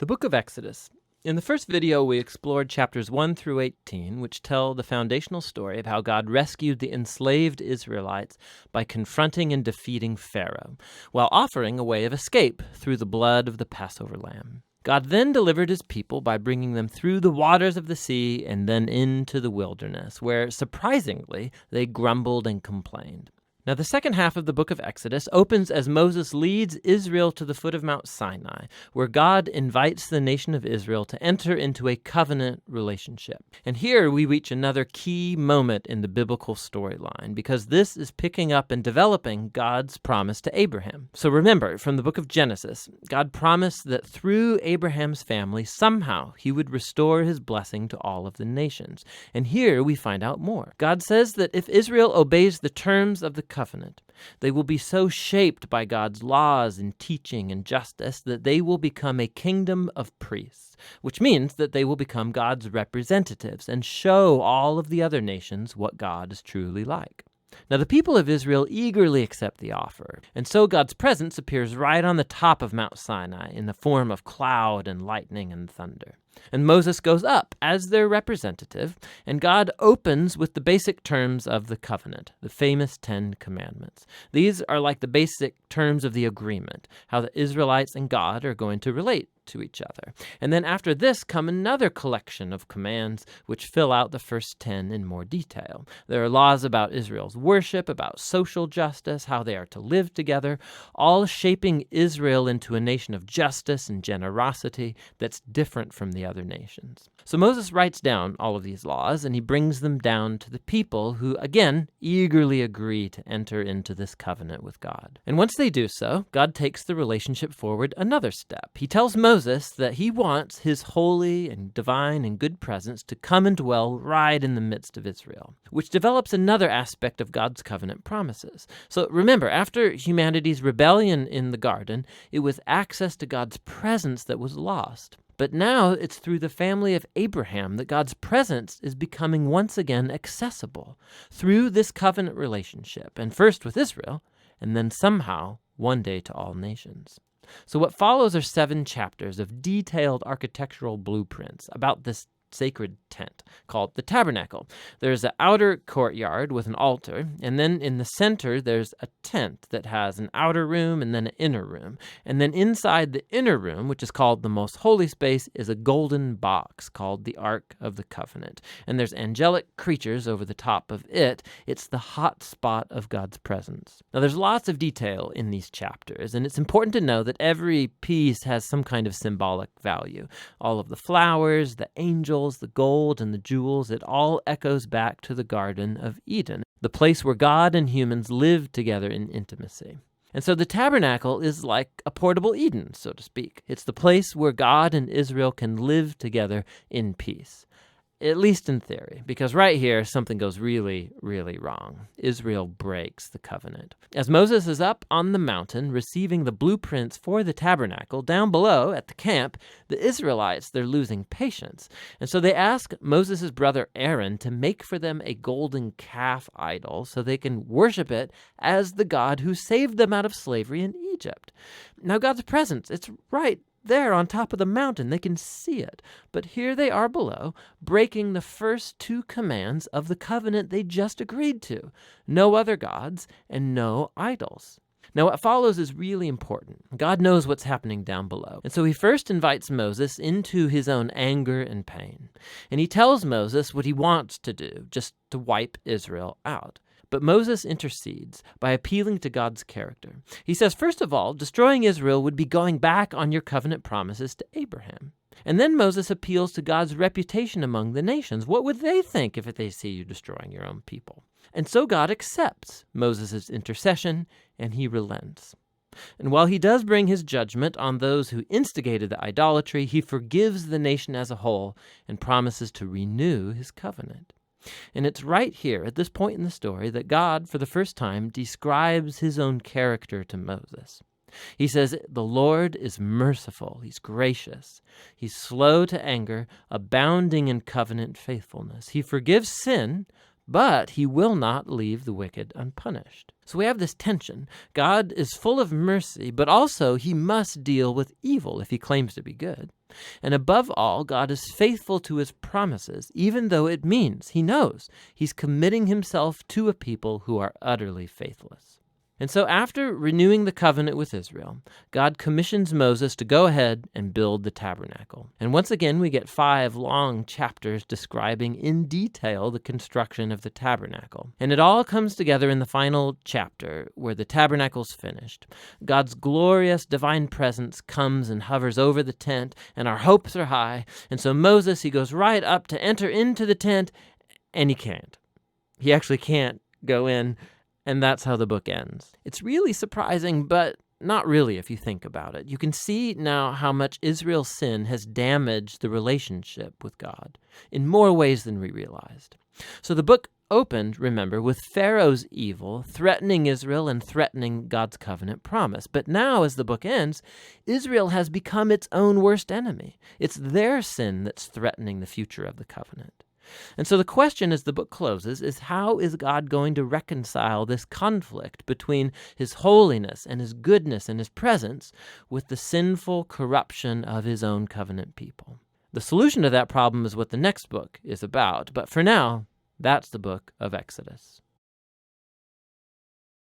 The book of Exodus. In the first video, we explored chapters 1 through 18, which tell the foundational story of how God rescued the enslaved Israelites by confronting and defeating Pharaoh, while offering a way of escape through the blood of the Passover lamb. God then delivered his people by bringing them through the waters of the sea and then into the wilderness, where, surprisingly, they grumbled and complained. Now, the second half of the book of Exodus opens as Moses leads Israel to the foot of Mount Sinai, where God invites the nation of Israel to enter into a covenant relationship. And here we reach another key moment in the biblical storyline, because this is picking up and developing God's promise to Abraham. So remember, from the book of Genesis, God promised that through Abraham's family, somehow he would restore his blessing to all of the nations. And here we find out more. God says that if Israel obeys the terms of the covenant, they will be so shaped by God's laws and teaching and justice that they will become a kingdom of priests, which means that they will become God's representatives and show all of the other nations what God is truly like. Now, the people of Israel eagerly accept the offer, and so God's presence appears right on the top of Mount Sinai in the form of cloud and lightning and thunder. And Moses goes up as their representative, and God opens with the basic terms of the covenant, the famous 10 Commandments. These are like the basic terms of the agreement, how the Israelites and God are going to relate to each other. And then after this come another collection of commands which fill out the first 10 in more detail. There are laws about Israel's worship, about social justice, how they are to live together, all shaping Israel into a nation of justice and generosity that's different from the other nations. So Moses writes down all of these laws, and he brings them down to the people who, again, eagerly agree to enter into this covenant with God. And once they do so, God takes the relationship forward another step. He tells Moses that he wants his holy and divine and good presence to come and dwell right in the midst of Israel, which develops another aspect of God's covenant promises. So remember, after humanity's rebellion in the garden, it was access to God's presence that was lost. But now it's through the family of Abraham that God's presence is becoming once again accessible through this covenant relationship, and first with Israel, and then somehow one day to all nations. So what follows are 7 chapters of detailed architectural blueprints about this sacred tent called the tabernacle. There's an outer courtyard with an altar, and then in the center there's a tent that has an outer room and then an inner room. And then inside the inner room, which is called the most holy space, is a golden box called the Ark of the Covenant. And there's angelic creatures over the top of it. It's the hot spot of God's presence. Now there's lots of detail in these chapters, and it's important to know that every piece has some kind of symbolic value. All of the flowers, the angels, the gold, and the jewels, it all echoes back to the Garden of Eden, the place where God and humans lived together in intimacy. And so the tabernacle is like a portable Eden, so to speak. It's the place where God and Israel can live together in peace. At least in theory, because right here, something goes really, really wrong. Israel breaks the covenant. As Moses is up on the mountain receiving the blueprints for the tabernacle, down below at the camp, the Israelites, they're losing patience. And so they ask Moses' brother Aaron to make for them a golden calf idol so they can worship it as the God who saved them out of slavery in Egypt. Now God's presence, it's right there on top of the mountain. They can see it. But here they are below, breaking the first 2 commands of the covenant they just agreed to. No other gods and no idols. Now what follows is really important. God knows what's happening down below. And so he first invites Moses into his own anger and pain. And he tells Moses what he wants to do, just to wipe Israel out. But Moses intercedes by appealing to God's character. He says, first of all, destroying Israel would be going back on your covenant promises to Abraham. And then Moses appeals to God's reputation among the nations. What would they think if they see you destroying your own people? And so God accepts Moses' intercession, and he relents. And while he does bring his judgment on those who instigated the idolatry, he forgives the nation as a whole and promises to renew his covenant. And it's right here, at this point in the story, that God, for the first time, describes his own character to Moses. He says, the Lord is merciful, he's gracious, he's slow to anger, abounding in covenant faithfulness. He forgives sin, but he will not leave the wicked unpunished. So we have this tension. God is full of mercy, but also he must deal with evil if he claims to be good. And above all, God is faithful to his promises, even though it means, he knows, he's committing himself to a people who are utterly faithless. And so after renewing the covenant with Israel, God commissions Moses to go ahead and build the tabernacle. And once again, we get 5 long chapters describing in detail the construction of the tabernacle. And it all comes together in the final chapter where the tabernacle's finished. God's glorious divine presence comes and hovers over the tent, and our hopes are high. And so Moses, he goes right up to enter into the tent, and he can't. He actually can't go in. And that's how the book ends. It's really surprising, but not really if you think about it. You can see now how much Israel's sin has damaged the relationship with God in more ways than we realized. So the book opened, remember, with Pharaoh's evil threatening Israel and threatening God's covenant promise. But now, as the book ends, Israel has become its own worst enemy. It's their sin that's threatening the future of the covenant. And so the question as the book closes is, how is God going to reconcile this conflict between his holiness and his goodness and his presence with the sinful corruption of his own covenant people? The solution to that problem is what the next book is about. But for now, that's the book of Exodus.